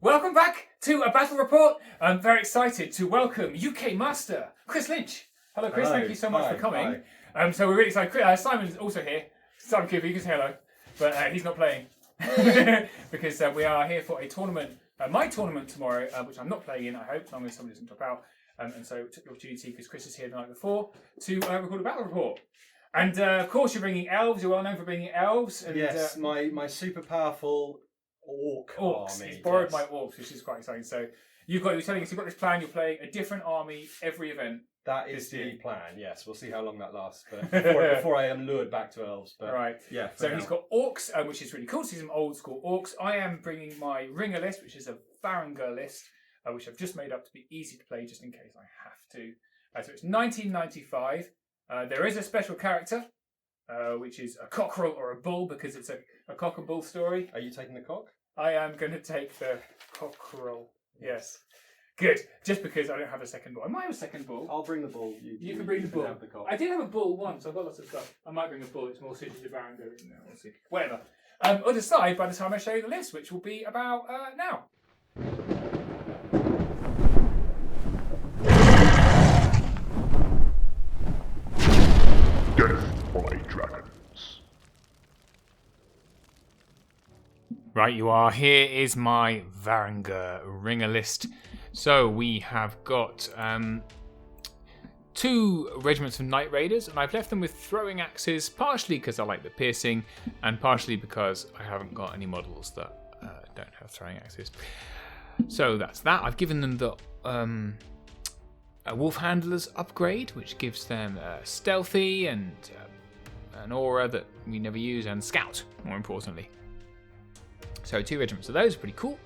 Welcome back to a battle report. I'm very excited to welcome UK Master Chris Lynch. Hello, Chris. Hello. Thank you so much for coming. Hi. So we're really excited. Simon's also here. Simon Cooper, you can say hello, but he's not playing because we are here for a tournament. My tournament tomorrow, which I'm not playing in. I hope, as long as somebody doesn't drop out. And so took the opportunity because Chris is here the night before to record a battle report. And of course, you're bringing elves. You're well known for bringing elves. And, yes, my super powerful orcs. Army. He's borrowed my orcs, which is quite exciting. So you're telling us you've got this plan. You're playing a different army every event. That is the plan. Yes, we'll see how long that lasts. But before I am lured back to elves. But right. Yeah. So he's got orcs, which is really cool. So some old school orcs. I am bringing my ringer list, which is a Varangur list, which I've just made up to be easy to play, just in case I have to. So it's 1995. There is a special character, which is a cockerel or a bull, because it's a cock and bull story. Are you taking the cock? I am going to take the cockerel. Yes. Good. Just because I don't have a second bull. I might have a second bull. I'll bring the bull. You can bring the bull. Have the cock. I did have a bull once. I've got lots of stuff. I might bring a bull. It's more suited to Varangur. We'll see. Whatever. I'll decide by the time I show you the list, which will be about now. Death by dragons. Right, you are. Here is my Varangur ringer list. So we have got 2 regiments of Night Raiders, and I've left them with throwing axes, partially because I like the piercing, and partially because I haven't got any models that don't have throwing axes. So that's that. I've given them the Wolf Handler's upgrade, which gives them stealthy and an aura that we never use, and scout, more importantly. So 2 regiments of those are pretty cool.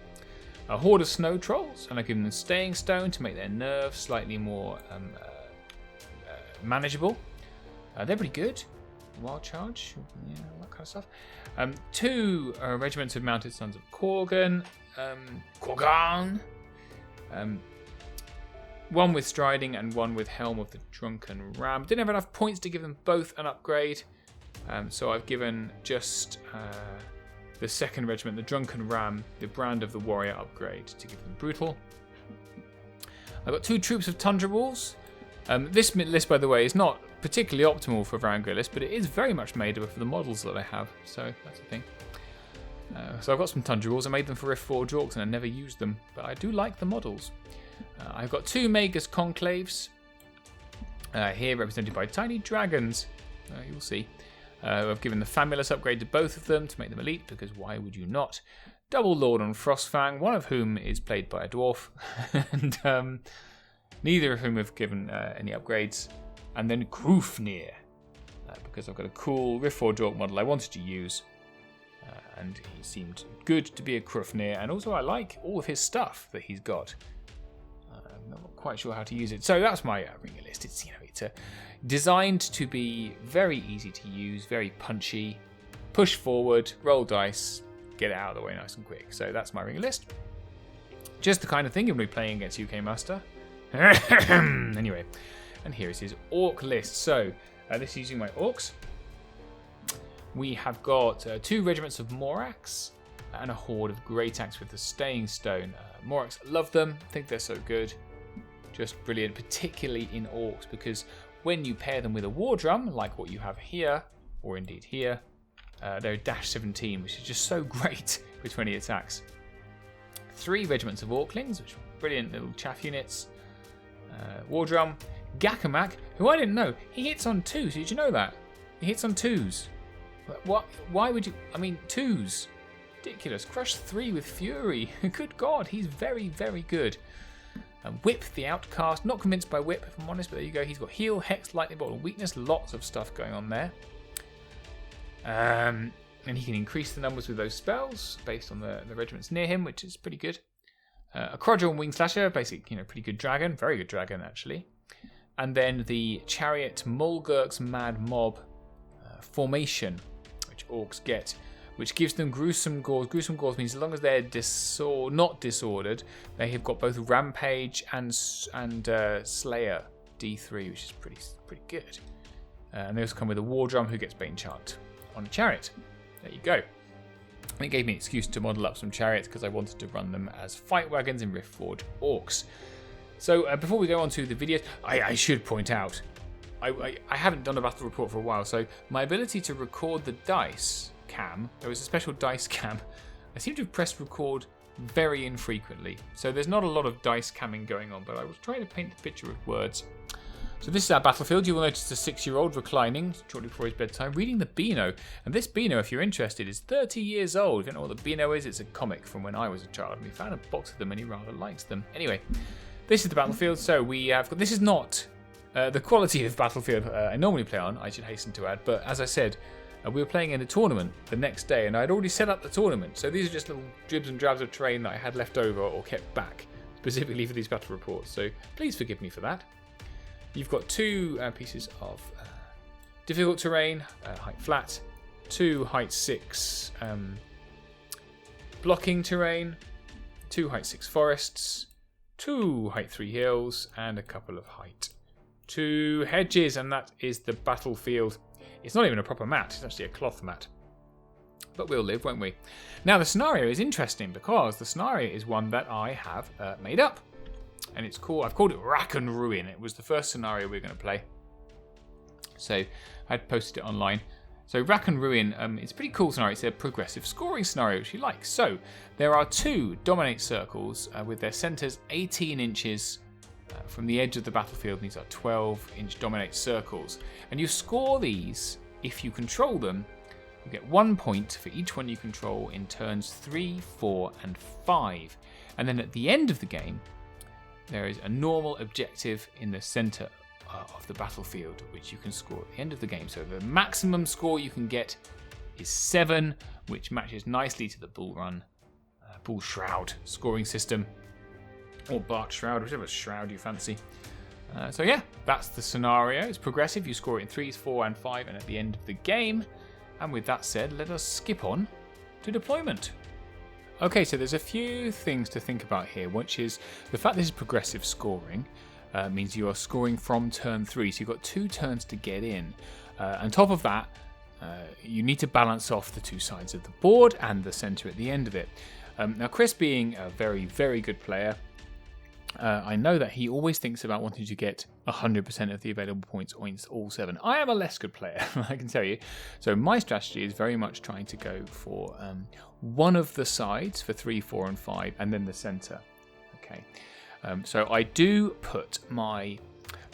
A horde of snow trolls, and I've given them staying stone to make their nerves slightly more manageable. They're pretty good. Wild charge, yeah, all that kind of stuff. 2 regiments of mounted sons of Korgan. One with striding and one with helm of the drunken ram. Didn't have enough points to give them both an upgrade, so I've given just the 2nd regiment, the drunken ram, the brand of the warrior upgrade to give them brutal. I've got 2 troops of tundra wolves. This list, by the way, is not particularly optimal for Varangur list, but it is very much made up for the models that I have, so that's the thing. So I've got some tundra wolves. I made them for Rift Forge orcs and I never used them, but I do like the models. I've got 2 Magus conclaves, here represented by tiny dragons. You'll see. I've given the Famulus upgrade to both of them to make them elite, because why would you not? Double Lord on Frostfang, one of whom is played by a dwarf, and neither of whom have given any upgrades. And then Krufnir, because I've got a cool Rift Forge orc model I wanted to use, and he seemed good to be a Krufnir, and also I like all of his stuff that he's got. I'm not quite sure how to use it. So that's my ringer list. It's designed to be very easy to use, very punchy, push forward, roll dice, get it out of the way nice and quick. So that's my ringer list. Just the kind of thing you'll be playing against UK Master. Anyway, and here is his orc list. So this is using my orcs. We have got 2 regiments of Morax and a horde of Great Axe with the Staying Stone. Morax, love them, think they're so good. Just brilliant, particularly in orcs, because when you pair them with a war drum, like what you have here, or indeed here, they're dash 17, which is just so great with 20 attacks. 3 regiments of Orklings, which are brilliant little chaff units. War drum. Gakamak, who I didn't know, he hits on 2s. Did you know that? He hits on 2s. What? Why would you? I mean, 2s. Ridiculous. Crush 3 with Fury. Good God, he's very, very good. Whip, the Outcast. Not convinced by Whip, if I'm honest, but there you go. He's got Heal, Hex, Lightning Bolt, and Weakness. Lots of stuff going on there. And he can increase the numbers with those spells based on the regiments near him, which is pretty good. A Crodger and Wing Slasher, basically, pretty good dragon. Very good dragon, actually. And then the Chariot Mulgurk's Mad Mob formation, which orcs get, which gives them gruesome gauze. Gruesome gauze means as long as they're not disordered, they have got both Rampage and Slayer D3, which is pretty good. And they also come with a War Drum who gets Bane Chant on a chariot. There you go. It gave me an excuse to model up some chariots because I wanted to run them as fight wagons in Riftforge Orcs. So before we go on to the videos, I should point out, I haven't done a battle report for a while, so my ability to record the dice cam, there was a special dice cam, I seem to have pressed record very infrequently. So there's not a lot of dice camming going on, but I was trying to paint the picture with words. So this is our battlefield. You will notice a 6-year-old reclining shortly before his bedtime, reading the Beano. And this Beano, if you're interested, is 30 years old. If you don't know what the Beano is, it's a comic from when I was a child. And we found a box of them and he rather likes them. Anyway, this is the battlefield. So we have got, this is not the quality of battlefield I normally play on, I should hasten to add. But as I said, we were playing in a tournament the next day and I'd already set up the tournament. So these are just little dribs and drabs of terrain that I had left over or kept back specifically for these battle reports. So please forgive me for that. You've got 2 pieces of difficult terrain, height flat, 2 height 6 blocking terrain, 2 height 6 forests, 2 height 3 hills, and a couple of height 2 hedges, and that is the battlefield. It's not even a proper mat, it's actually a cloth mat. But we'll live, won't we? Now the scenario is interesting because the scenario is one that I have made up. And it's cool. I've called it Rack and Ruin. It was the first scenario we're going to play. So I posted it online. So Rack and Ruin, it's a pretty cool scenario. It's a progressive scoring scenario, which you like. So there are 2 dominate circles with their centres 18 inches from the edge of the battlefield. These are 12-inch dominate circles. And you score these if you control them. You get 1 point for each one you control in turns 3, 4, and 5. And then at the end of the game, there is a normal objective in the centre of the battlefield, which you can score at the end of the game. So the maximum score you can get is 7, which matches nicely to the Bullrun, Bull Shroud scoring system, or Bark Shroud, whichever shroud you fancy. So yeah, that's the scenario. It's progressive. You score it in 3s, 4, and 5, and at the end of the game. And with that said, let us skip on to deployment. Okay, so there's a few things to think about here, which is the fact this is progressive scoring means you are scoring from turn 3, so you've got 2 turns to get in. On top of that, you need to balance off the 2 sides of the board and the centre at the end of it. Now, Chris being a very, very good player, I know that he always thinks about wanting to get 100% of the available points or all 7. I am a less good player, I can tell you. So my strategy is very much trying to go for one of the sides for 3, 4, and 5, and then the centre. Okay. So I do put my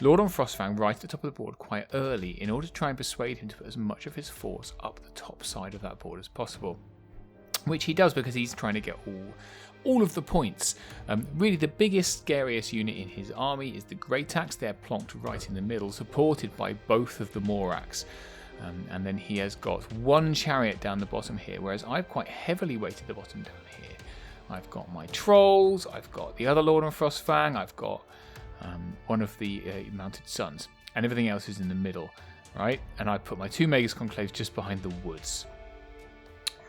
Lord on Frostfang right at the top of the board quite early in order to try and persuade him to put as much of his force up the top side of that board as possible. Which he does because he's trying to get all of the points. Really the biggest, scariest unit in his army is the Greytax. They're plonked right in the middle, supported by both of the Morax. And then he has got 1 chariot down the bottom here, whereas I've quite heavily weighted the bottom down here. I've got my Trolls, I've got the other Lord on Frostfang, I've got one of the Mounted Sons, and everything else is in the middle, right? And I put my 2 Magus Conclaves just behind the woods,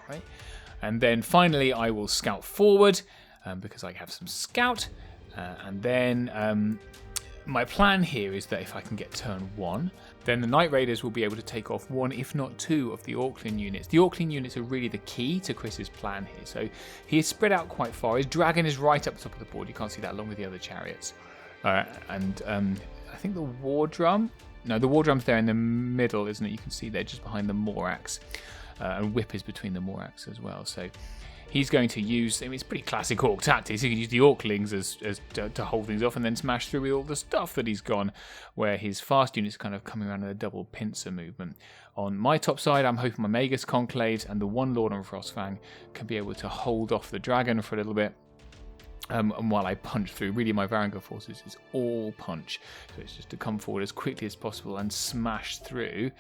right? And then finally I will scout forward because I have some scout. And then my plan here is that if I can get turn 1, then the Night Raiders will be able to take off 1, if not 2, of the Orclin units. The Orclin units are really the key to Chris's plan here. So he is spread out quite far. His dragon is right up the top of the board. You can't see that along with the other chariots. And I think the War Drum... No, the War Drum's there in the middle, isn't it? You can see there just behind the Morax. And Whip is between the Morax as well. So he's going to use, I mean, it's pretty classic Orc tactics. He can use the Orclings as to hold things off and then smash through with all the stuff that he's gone, where his fast unit's kind of coming around in a double pincer movement. On my top side, I'm hoping my Magus Conclaves and the 1 Lord on Frostfang can be able to hold off the dragon for a little bit. And while I punch through, really my Varangur forces is all punch. So it's just to come forward as quickly as possible and smash through.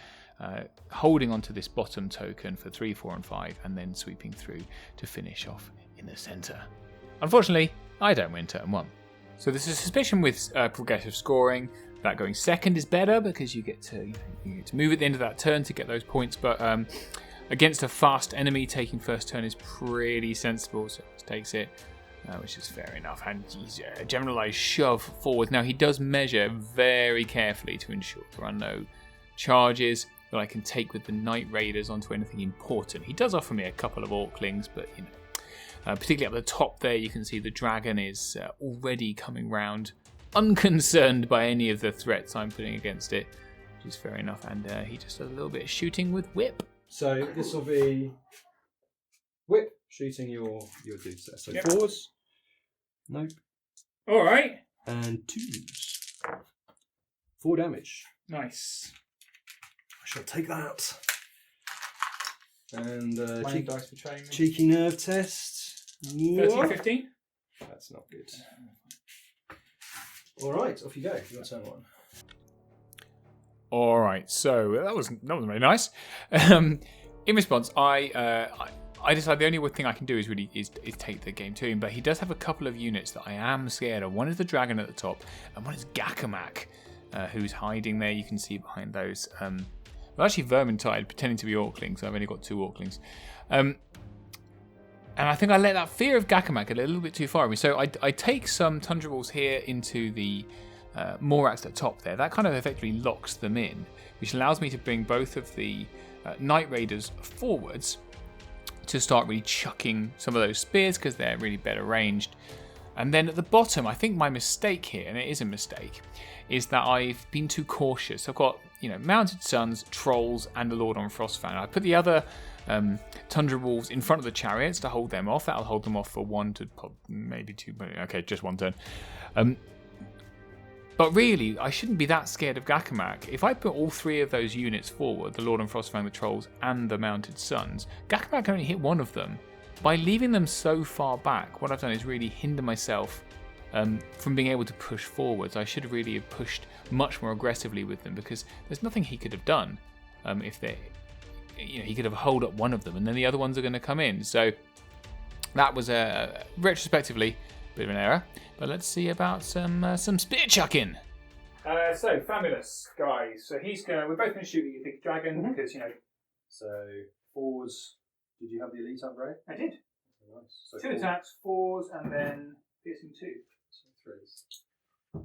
Holding onto this bottom token for 3, 4, and 5, and then sweeping through to finish off in the centre. Unfortunately, I don't win turn 1. So there's a suspicion with progressive scoring that going second is better because you get to move at the end of that turn to get those points. But against a fast enemy, taking first turn is pretty sensible. So he takes it, which is fair enough. And he's a generalised shove forward. Now he does measure very carefully to ensure there are no charges that I can take with the Night Raiders onto anything important. He does offer me a couple of Orclings, but particularly up the top there, you can see the dragon is already coming round, unconcerned by any of the threats I'm putting against it, which is fair enough. And he just does a little bit of shooting with whip. So this will be whip shooting your dudes there. So Yep. 4s. Nope. All right. And 2s. 4 damage. Nice. I shall take that. And Dice for training. cheeky nerve test. 13, 15. That's not good. All right, off you go. Your turn 1. All right, so that was very nice. In response, I decided the only thing I can do is take the game to him. But he does have a couple of units that I am scared of. One is the dragon at the top, and one is Gakamak, who's hiding there. You can see behind those. Well, actually, Vermintide pretending to be Orclings. So I've only got 2 Orclings. And I think I let that fear of Gakamak a little bit too far with me. So I take some Tundra Wolves here into the Morats at the top there. That kind of effectively locks them in, which allows me to bring both of the Night Raiders forwards to start really chucking some of those spears because they're really better ranged. And then at the bottom, I think my mistake here, and it is a mistake, is that I've been too cautious. I've got, Mounted Suns, Trolls, and the Lord on Frostfang. I put the other Tundra Wolves in front of the chariots to hold them off. That'll hold them off for 1 to maybe 2. Okay, just 1 turn. But really, I shouldn't be that scared of Gakamak. If I put all 3 of those units forward, the Lord on Frostfang, the Trolls, and the Mounted Suns, Gakamak can only hit one of them. By leaving them so far back, what I've done is really hinder myself from being able to push forwards. I should really have pushed much more aggressively with them because there's nothing he could have done if they, he could have held up one of them and then the other ones are going to come in. So that was retrospectively a bit of an error. But let's see about some spear chucking. So fabulous, guys. So we're both going to shoot at your big dragon because So 4s. Did you have the elite upgrade? I did. Nice. So 2 attacks, 4s, and then piercing 2. So 3s.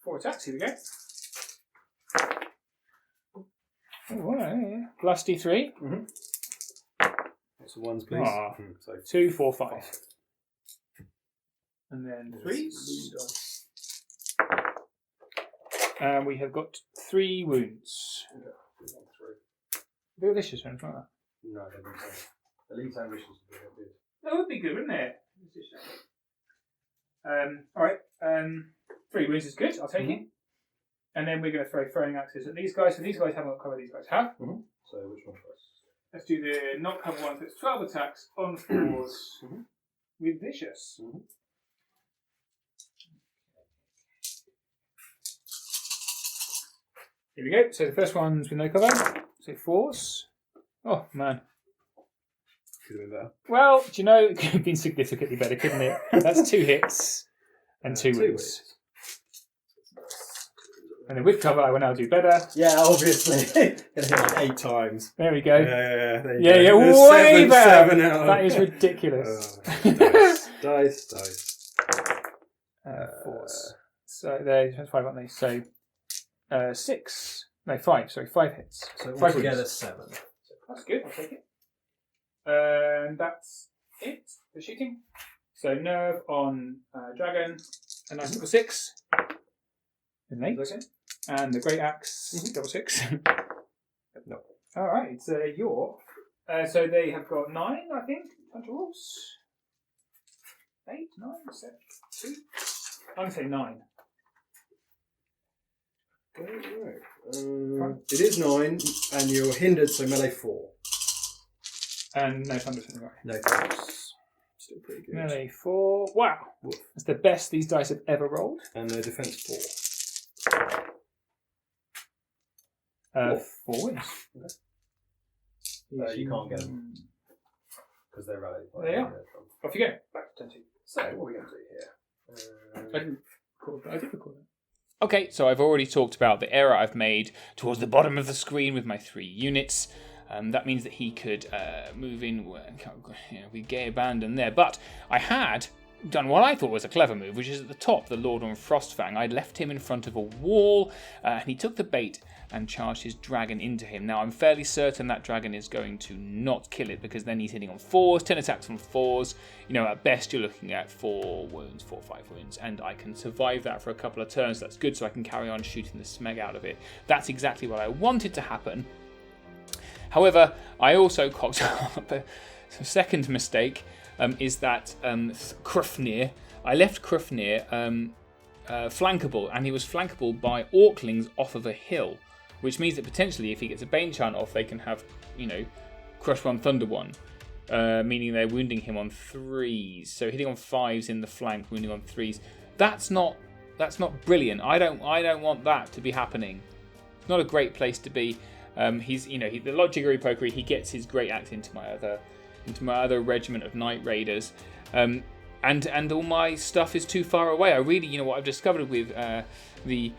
4 attacks. Here we go. Plus D3. So 1s, please. So 2, 4, 5. And then 3s. And we have got 3 wounds. They're vicious or anything like that. No, they don't. Elite ambitions would be good. That would be good, wouldn't it? Alright. 3 wounds is good, I'll take it. And then we're going to throw throwing axes at these guys. So these guys haven't got cover, these guys have. So which one first? Let's do the not cover one. So it's 12 attacks on 4s with vicious. Here we go. So the first one's with no cover. So 4s. Oh, man. Could have been better. Well, do you know, it could have been significantly better, couldn't it? That's 2 hits and 2 wounds. And then with cover, I will now do better. Yeah, obviously. Gonna hit like 8 times. There we go. There you Yeah, go. way better. 7 out. That is ridiculous. Dice. 4s. So there's 5, aren't they? So 6. No, 5. Sorry, 5 hits. So 5 altogether wounds. 7. That's good. I'll take it. And that's it for shooting. So nerve on dragon, a nice little 6. An 8. Okay. And the great axe, double 6. No. All right, it's your. So they have got 9, I think. Tundra Wolves. 8, 9, 7, 2. I'm going to say 9. Alright. It is 9, and you're hindered, so melee 4. And no thunder, right? No thanks. Still pretty good. Melee 4. Wow. Woof. That's the best these dice have ever rolled. And their defense 4. 4 wins. Okay. You can't get them because they're rallied. They are. Off you go. Back to 10-2. So what are we going to do here? I did record that. Okay, so I've already talked about the error I've made towards the bottom of the screen with my 3 units. That means that he could move in. We get abandoned there. But I had done what I thought was a clever move, which is at the top, the Lord on Frostfang. I left him in front of a wall, and he took the bait and charged his dragon into him. Now, I'm fairly certain that dragon is going to not kill it, because then he's hitting on 4s, 10 attacks on 4s. You know, at best, you're looking at 4 wounds, 4 or 5 wounds, and I can survive that for a couple of turns. That's good, so I can carry on shooting the smeg out of it. That's exactly what I wanted to happen. However, I also cocked up a second mistake, is that Krufnir, I left Krufnir flankable, and he was flankable by Orclings off of a hill, which means that potentially if he gets a Bane Chant off, they can have, you know, Crush 1, Thunder 1, meaning they're wounding him on 3s. So hitting on 5s in the flank, wounding on 3s. That's not brilliant. I don't want that to be happening. It's not a great place to be. He's, you know, the lot jiggery pokery. He gets his great axe into my other regiment of Night Raiders, and all my stuff is too far away. I really, you know, what I've discovered with the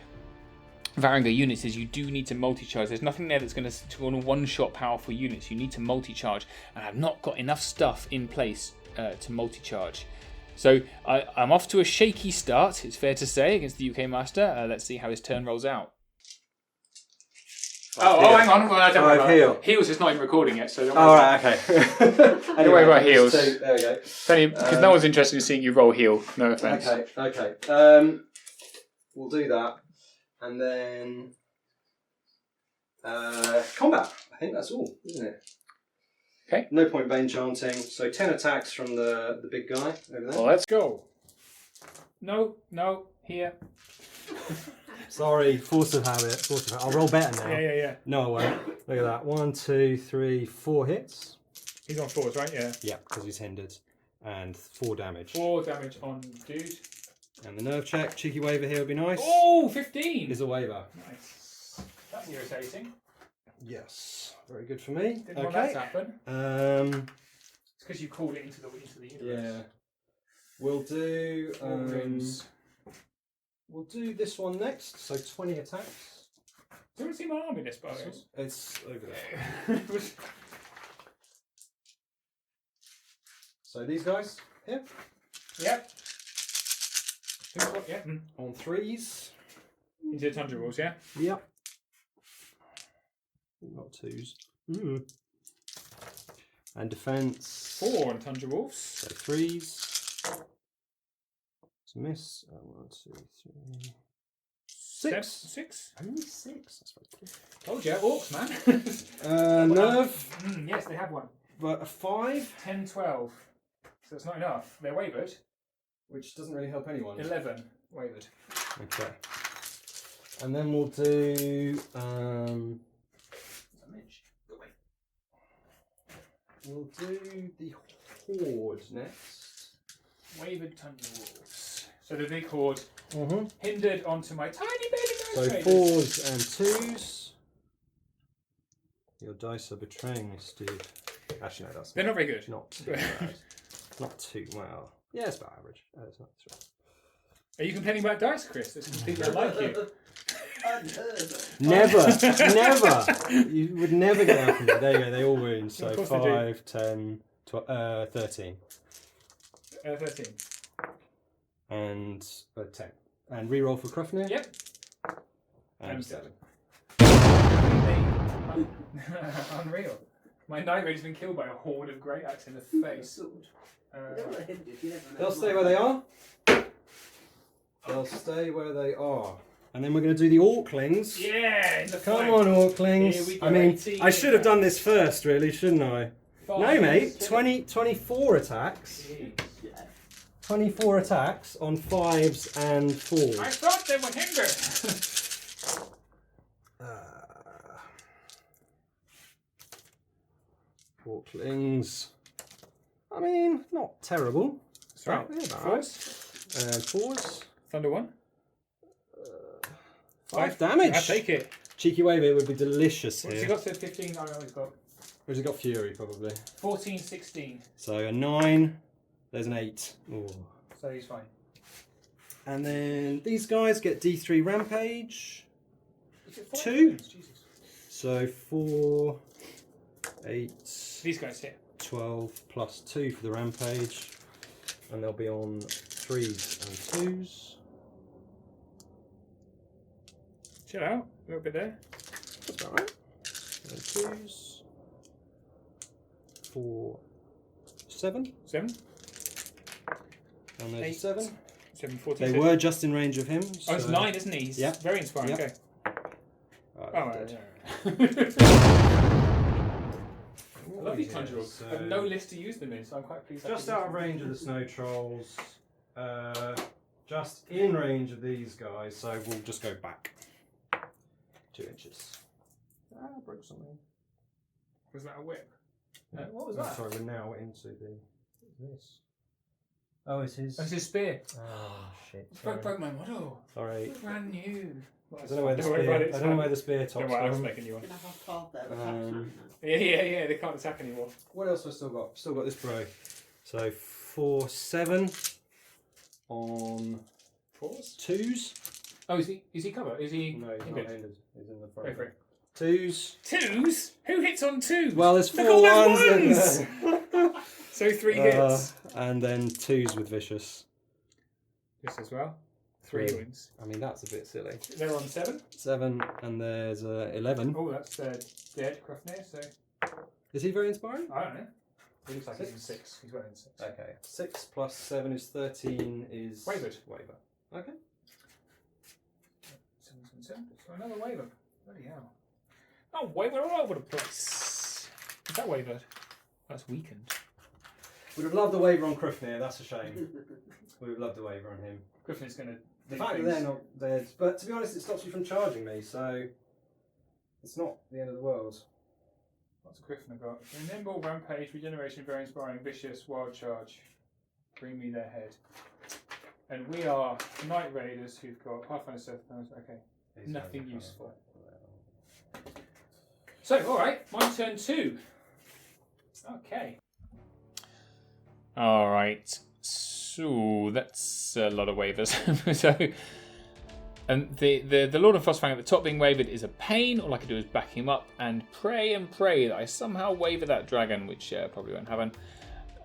Varangur units is you do need to multi-charge. There's nothing there that's going to one-shot powerful units. You need to multi-charge, and I've not got enough stuff in place to multi-charge. So I'm off to a shaky start, it's fair to say, against the UK Master. Let's see how his turn rolls out. Oh, hang on. Well, I don't know. Heal. Heals is not even recording yet, so don't worry. Right, okay. Don't worry about heals. There we go. Because no one's interested in seeing you roll heal. No offense. Okay. We'll do that. And then combat. I think that's all, isn't it? Okay. No point Bane chanting. So 10 attacks from the big guy over there. Well, let's go. No, here. Sorry, force of habit. I'll roll better now. Yeah. No, I won't. Look at that. 1, 2, 3, 4 hits. He's on 4s, right? Yeah. Yeah, because he's hindered. And 4 damage. 4 damage on dude. And the nerve check, cheeky waiver here would be nice. Oh, 15! Is a waiver. Nice. That's irritating. Yes, very good for me. Didn't want that to happen. It's because you called it into the universe. Yeah. We'll do. We'll do this one next. So 20 attacks. Do you want to see my army list, by the way? It's over there. So these guys here. Yep. Who's what? Yeah. On 3s. Into the Tundra Rules, yeah? Yep. Not 2s. And defense. 4 on Tundra Wolves. So 3s. It's a miss. 1, 2, 3. 6. 6. Only 6. That's very good. Told you, Orcs, man. Nerve. Yes, they have one. But a 5. 10, 12. So it's not enough. They're wavered. Which doesn't really help anyone. 11 wavered. Okay. And then we'll do. We'll do the Horde next. Wavered Tundra Wolves. So the big Horde hindered onto my tiny baby So 4s and 2s. Your dice are betraying me, Steve. Actually, no, They're not very good. not too bad. Not too well. Yeah, it's about average. It's not too bad. Are you complaining about dice, Chris? There's some people that like you. Never. You would never get that from me. There you go. They all wound. So Of course they do. 5, 10, 12, 13. 13. And 10. And reroll for Krufnir. Yep. And 7. Unreal. My Night Raider's been killed by a horde of Great Axe in the face. They'll stay where they are. They'll stay where they are. And then we're going to do the Orclings. Yeah, in the Come flank. on, Here we Orclings. go, I mean, 18 I should have done this first, really, shouldn't I? No, mate. 24 attacks. 24 attacks on 5s and 4s. I thought they were hindered. Orclings. I mean, not terrible. Right. Yeah, about 4s. right. 4s. Thunder 1. 5 damage. I take it. Cheeky wave, it would be delicious What's here. he got to 15? I know he's got Where's he got Fury, probably? 14, 16. So a 9. There's an 8. Ooh. So he's fine. And then these guys get D3 Rampage. Is it 4 2. wounds? Jesus. So 4, 8, These guys here. 12 plus 2 for the Rampage. and they'll be on 3s and 2s. Chill out, a little bit there. That's about right. And 2s. 4, 7. 7. And there's 8, 7. 7, 14. They were just in range of him. Oh, it's so- 9, isn't he? He's Yeah. very inspiring. Yeah. Okay. Right, I love these conjurers. I have no list to use them in, so I'm quite pleased. Just out of range of the snow trolls. Just in range of these guys, so we'll just go back 2 inches. Ah, I broke something. Was that a whip? What was Oh, that? sorry, we're now into the. This. Oh, it's his. That's his spear. Oh shit! Broke my model. Sorry. Brand new. I don't know where the spear. I don't know where the spear tops Don't worry, I'll just from. make a new one. Yeah. Yeah, they can't attack anymore. What else have I still got? Still got this bro. So 4, 7 on 4s? 2s. Oh, is he cover? Is he? No, he's not injured? ended. He's in the front. Go for it. 2s. 2s? Who hits on 2s? Well, there's 4 Look, all ones. those in ones! there. So 3 hits. And then 2s with vicious. This as well. 3 Three. wins. I mean, that's a bit silly. They're on 7. 7, and there's 11. Oh, that's dead, Crufnir, so Is he very inspiring? I don't know. He looks like he's in 6. 6. He's wearing 6. Okay. 6 plus 7 is 13. Is Wavered. Waver. Okay. 7, 7, 7. So another waver. Bloody hell. Oh, waver all over the place. Is that wavered? That's weakened. Would have loved a waiver on Crufnir. That's a shame. We would have loved a waiver on him. Griffin's going to. The fact that they're not dead, but to be honest, it stops you from charging me, so it's not the end of the world. What's Griffin got? Nimble, Rampage, Regeneration, Very Inspiring, Vicious, Wild Charge. Bring me their head. And we are Night Raiders who've got Pathfinder Self. Okay, nothing useful. So, alright, my turn 2. Okay. Alright, so that's a lot of waivers. And the Lord of Frostfang at the top being wavered is a pain. All I can do is back him up and pray that I somehow waver that dragon, which probably won't happen.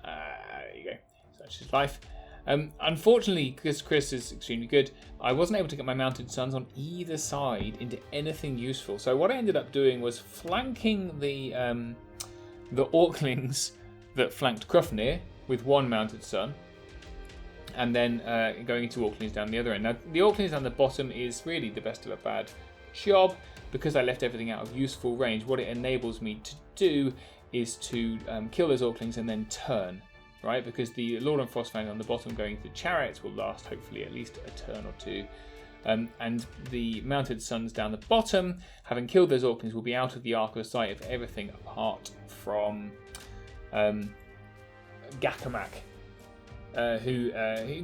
There you go. So that's his life. Unfortunately, because Chris is extremely good, I wasn't able to get my mounted sons on either side into anything useful. So what I ended up doing was flanking the Orclings that flanked Crufnir with 1 mounted son, and then going into Orclings down the other end. Now, the Orclings down the bottom is really the best of a bad job, because I left everything out of useful range. What it enables me to do is to kill those Orclings and then turn, right? Because the Lord and Frostfang on the bottom going to chariots will last hopefully at least a turn or 2. And the mounted sons down the bottom, having killed those Orclings, will be out of the arc of sight of everything apart from Gakamak, who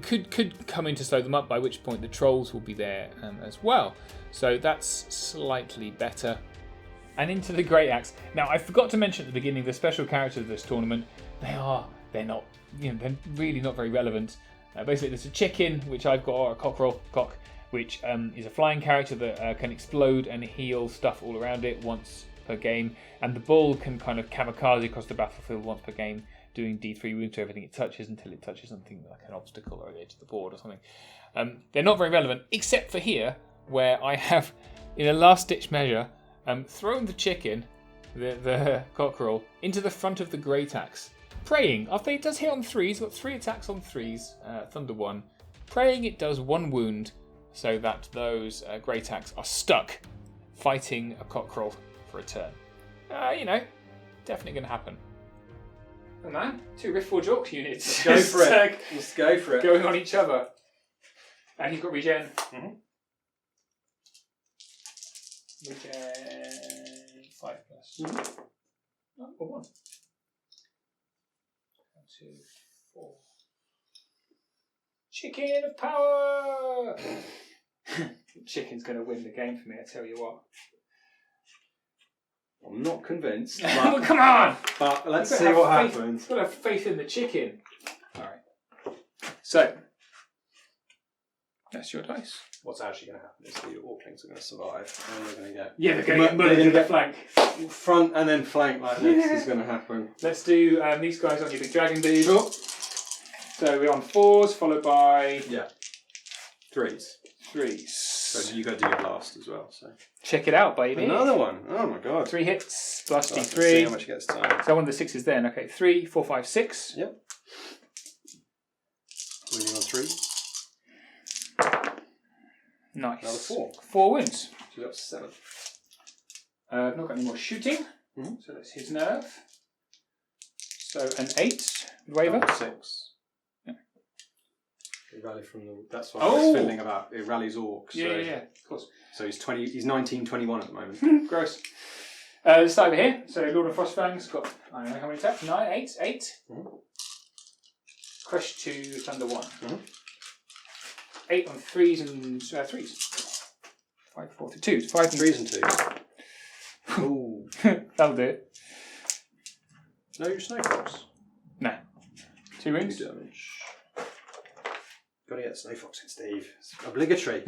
could come in to slow them up, by which point the trolls will be there as well. So that's slightly better. And into the Great Axe. Now, I forgot to mention at the beginning the special characters of this tournament. They're not, they're really not very relevant. Basically, there's a chicken, which I've got, or a cock, which is a flying character that can explode and heal stuff all around it once per game. And the bull can kind of kamikaze across the battlefield once per game, doing D3 wounds to everything it touches until it touches something like an obstacle or the edge of the board or something. They're not very relevant, except for here, where I have, in a last-ditch measure, thrown the chicken, the cockerel, into the front of the Great Axe. Praying, after it does hit on 3s, got 3 attacks on 3s, Thunder 1. Praying it does 1 wound, so that those Great Axe are stuck fighting a cockerel for a turn. Definitely going to happen. Oh man, 2 Riftforge Orc units. Let's go for it. Let's go for it. Going on each other. And he's got regen. Mm-hmm. Regen 5+. Mm-hmm. Oh, 1. 1, 2, 4. Chicken of power! Chicken's going to win the game for me, I tell you what. I'm not convinced. Well, come on! But let's see what happens. You've got to have faith in the chicken. Alright. So, that's your dice. What's actually going to happen is the Orclings are going to survive, and they're going to get... Yeah, they're going to get flank. Front and then flank like this is going to happen. Let's do these guys on your big dragon dude. Sure. So we're on 4s, followed by... Yeah. 3s. 3s. So you got to do your last as well. So Check it out, baby. another one. Oh my god. 3 hits, plus Let's see D3. how much he gets time. So one of the 6s then. Okay, 3, 4, 5, 6. Yep. Winning on 3. Nice. Another 4. 4 wins. So you got 7. I've not got any more shooting. Mhm. So that's his nerve. So an 8 waver. 6. Yeah. He rallied from the. That's what I Oh! was fiddling about. It rallies orcs. Yeah, of course. So he's 20. He's 19, 21 at the moment. Gross. Let's start over here. So Lord of Frostfang's got, I don't know how many attacks? 9, 8. Mhm. Crush 2, Thunder 1. Mhm. 8 on 3s and 3s. 5, 4, 2s. 5 and 3s and 2s. Ooh. That'll do it. No snow fox. No. 2 wins. 2 damage. Gotta get snow fox in, Steve. It's obligatory.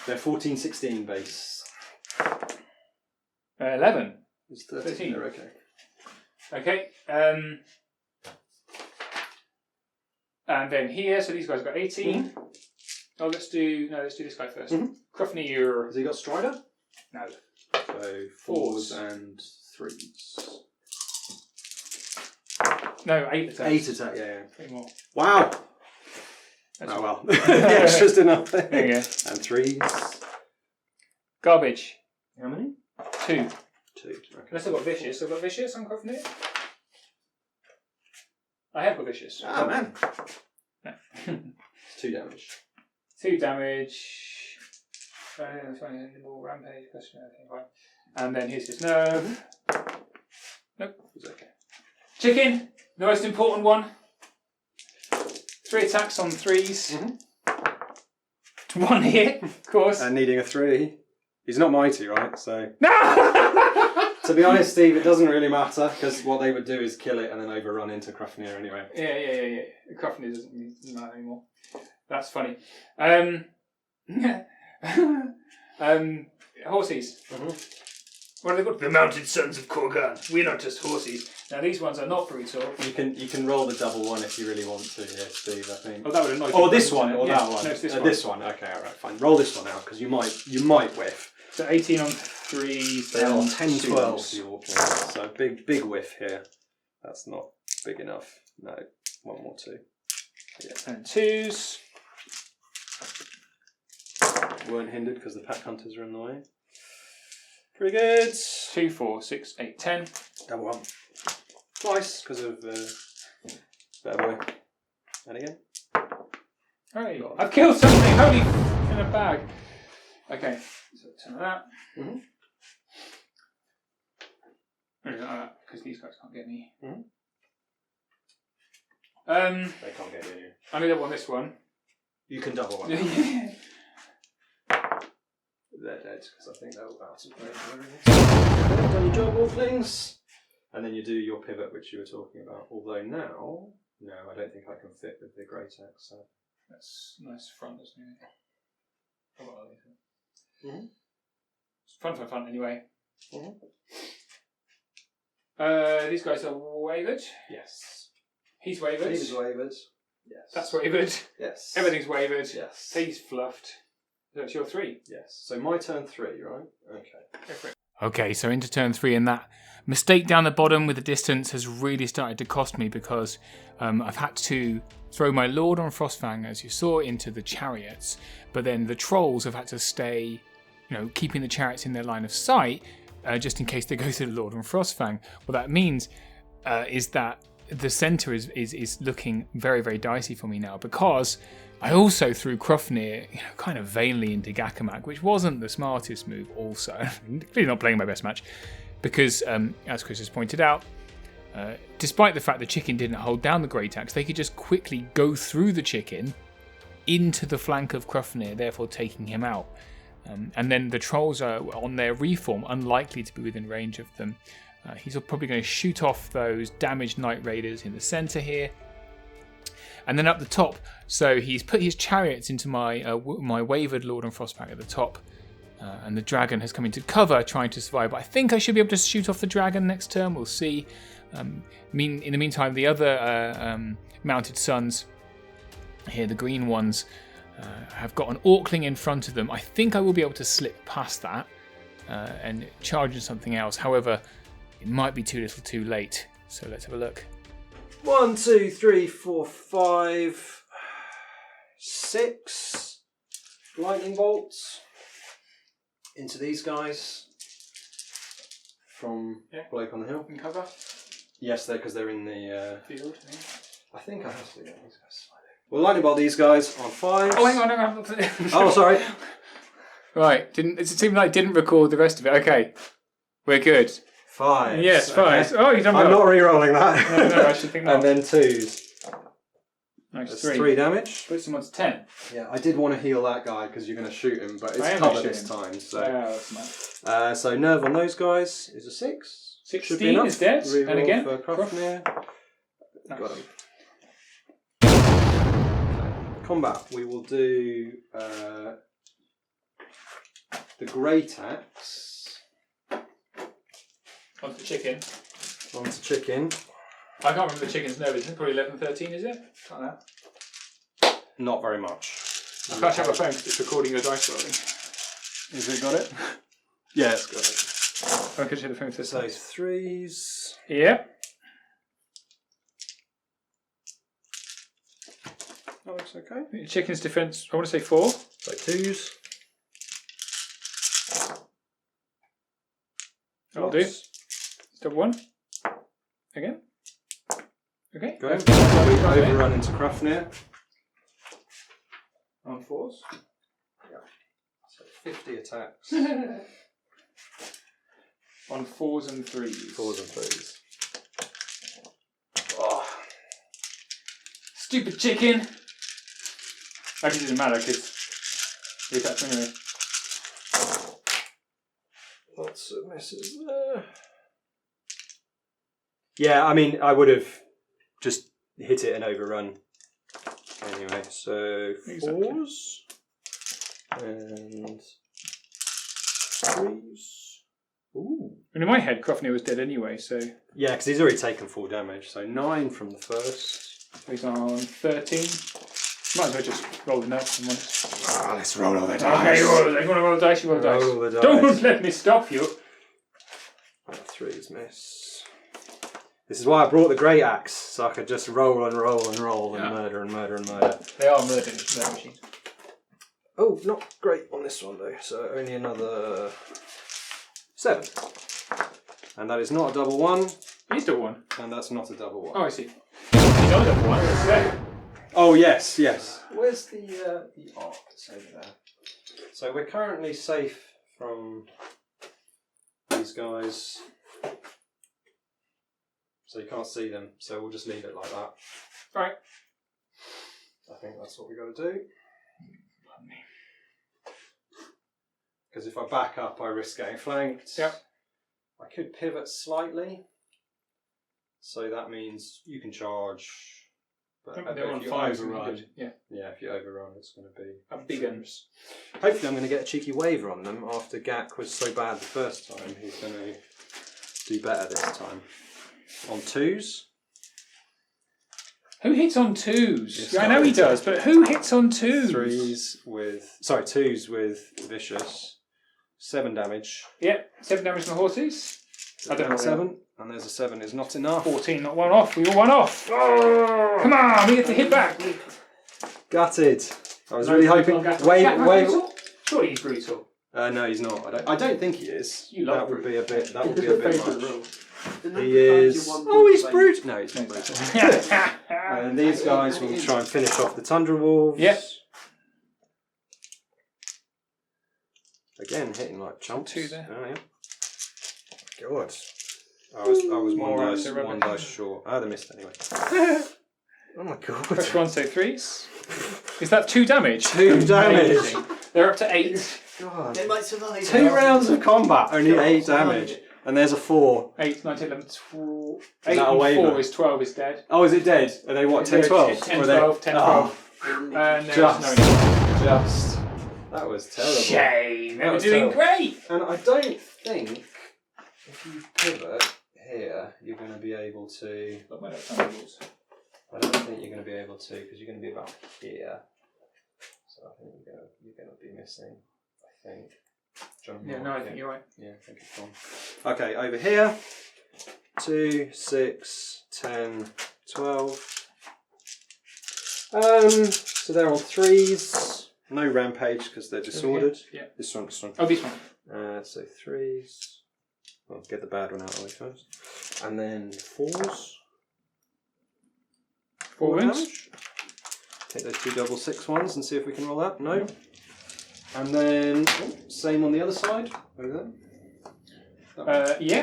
They're 14, 16 base. 11. It's 13. 13. They're okay. Okay. And then here, so these guys got 18. Oh, let's do this guy first. Cruffney, you're... Has he got Strider? No. So 4s and 3s. No, 8 attacks. 8 attack, yeah. 3 more. Wow. That's Oh well. The extras enough. There you go. And 3s. Garbage. How many? 2. 2. Okay. Unless I've got Vicious. I've got Vicious on Cruffney. I have got Vicious. Ah, man. No. It's 2 damage. 2 damage. More rampage. Question. Okay, fine. And then here's his nerve. Nope. It's okay. Chicken. The most important one. 3 attacks on 3s. 1 hit, of course. And needing a 3. He's not mighty, right? So. No! To be honest, Steve, it doesn't really matter because what they would do is kill it and then overrun into Crufnir anyway. Yeah. Cruffney doesn't matter anymore. That's funny. Horses. What are they called? The Mounted Sons of Korgan. We're not just horses. Now these ones are not brutal. You can roll the double one if you really want to here, Steve, I think. Oh, that would annoy you. Oh, this one or Yeah, that one? No, it's this one. This one. Okay, all right, fine. Roll this one out because you might whiff. So 18 on 3s. They are 10, 12s. 12 the Orcs. So big whiff here. That's not big enough. No, 1 more 2. Yeah. And 2s. Weren't hindered because the pack hunters are in the way. Pretty good. 2, 4, 6, 8, 10. Double 1. Twice because of Better Boy. And again. Hey, I've killed something. Holy in a bag. Okay, so 10 of that. Because these guys can't get me. They can't get you. I need to on this one. You can double one. Yeah. They're dead because I think they're all out of play. Done your job, Orchlings. And then you do your pivot, which you were talking about. Although now, no, I don't think I can fit with the Great Axe. So. That's nice front, isn't it? Oh, well, it's fun anyway. These guys are wavered. Yes. He's wavered. He's wavered. Yes. That's wavered. Yes. Everything's wavered. Yes. He's fluffed. That's your 3. Yes. So my turn 3, right? Okay. Go for it. Okay, so into turn 3, and that mistake down the bottom with the distance has really started to cost me because I've had to throw my Lord on Frostfang, as you saw, into the chariots, but then the trolls have had to stay, keeping the chariots in their line of sight, just in case they go through the Lord on Frostfang. What that means is that the centre is looking very, very dicey for me now, because I also threw Crufnir kind of vainly into Gakamak, which wasn't the smartest move also. Clearly not playing my best match, because as Chris has pointed out, despite the fact the chicken didn't hold down the Great Axe, they could just quickly go through the chicken into the flank of Crufnir, therefore taking him out. And then the trolls are on their reform, unlikely to be within range of them. He's probably going to shoot off those damaged Knight Raiders in the centre here. And then up the top, so he's put his chariots into my wavered Lord and Frostpack at the top. And the dragon has come into cover, trying to survive. But I think I should be able to shoot off the dragon next turn. We'll see. In the meantime, the other mounted sons here. The green ones have got an Orcling in front of them. I think I will be able to slip past that and charge into something else. However, it might be too little too late. So let's have a look. 1, 2, 3, 4, 5, 6 lightning bolts into these guys from bloke on the hill. In cover? Yes, because they're in the Field. I think I have to get these guys slightly. We'll lightning bolt these guys on 5. Oh, hang on. Oh, sorry. Right, it seemed like I didn't record the rest of it. Okay, we're good. 5. Yes, 5. Okay. Oh, you've done I'm well. not re-rolling that. No, I should think not. And then 2s. Nice, That's 3. 3 damage. Put someone to 10. Yeah, I did want to heal that guy because you're going to shoot him, but I it's am cover gonna this shoot him. time. So, That's nice. so nerve on those guys is a 6. 16 is dead. Reroll And again, for Krofnir. Nice. Got him. Combat. We will do the Great Axe On the chicken. onto chicken. I can't remember the chicken's nerve. Isn't it? Probably 11, 13, is it? Like that. Not very much. I can't have my phone because it's recording your dice rolling. Has it got it? Yeah, it's got it. I can share the phone to this So side. 3s. Yep. That looks okay. Chicken's defense, I want to say 4. So 2s. That'll do. Step 1. Again. Okay. Go. We overrun into Krofnir. On 4s. So 50 attacks. On 4s and 3s. 4s and 3s. Oh. Stupid chicken. Actually, it doesn't matter because he attacks anyway. Lots of misses there. Yeah, I mean, I would have just hit it and overrun. Anyway, so 4s and 3s. Ooh. And in my head, Krofnir was dead anyway, so Yeah, because he's already taken 4 damage. So 9 from the first. he's on 13. Might as well just roll the dice and once. Let's roll all the Okay, you roll. You want to roll the dice? You roll the dice. Roll the dice. Don't let me stop you. 3s miss. This is why I brought the Great Axe, so I could just roll and roll and roll and murder and murder and murder. They are murder machines. Oh, not great on this one though, so only another 7. And that is not a double 1, He's still 1. and that's not a double 1. Oh, I see. He's on a double 1. It's there. Oh, yes, yes. Where's the art? It's over there. So we're currently safe from these guys. So you can't see them, so we'll just leave it like that. Right. I think that's what we got to do. Because if I back up, I risk getting flanked. Yep. I could pivot slightly. So that means you can charge. But They're on if you 5s. overrun, Yeah. yeah, if you overrun, it's going to be A big un. Hopefully, I'm going to get a cheeky waiver on them after Gak was so bad the first time. He's going to do better this time. On 2s. Who hits on 2s? Yes, Yeah, I know he does, but who hits on 2s? 2s with Vicious. 7 damage. Yep. 7 damage from the horses. I don't know. 7. And there's a 7 is not enough. 14, not 1 off. We all 1 off. Oh, come on, we get to hit back. Gutted. I was really hoping. Jack Wave. brutal? Surely he's brutal. No, he's not. I don't think he is. You love that would be a bit. That would It's be a your bit favourite much. rule. He is. Oh, he's brutal. No, he's not brutal. Yeah. And these guys will try and finish off the Tundra Wolves. Yep. Again, hitting like chumps. 2 there. Oh, yeah. God. I was More one rounds of rubber. dice short. I missed anyway. Oh my god. Press 1, say 3s. Is that 2 damage? 2 damage. Amazing. They're up to 8. God. They might survive. 2 rounds of combat, only 8 damage. And there's a 4. 8, 9, 10, 11, 12. Is 8 that a and waiver? 4 is 12 is dead. Oh, is it dead? Are they what, 10, 12? 10, Or are they- 12, 10, 12. And there's Just. no Just. That was terrible. shame. They That were was doing terrible. great. And I don't think if you pivot here, you're going to be able to. But my notes aren't rules. I don't think you're going to be able to because you're going to be about here. So I think you're going to be missing. I think. Yeah, no, I think you're right. Yeah, I think it's gone. Okay, over here. 2, 6, 10, 12. So they're on 3s. No rampage because they're disordered. Yeah. This one. Oh, this one. So 3s. I'll get the bad one out of the way first. And then 4s. 4 wins. Take those 2 double 6 ones and see if we can roll that. No. And then same on the other side. Over there. Yeah.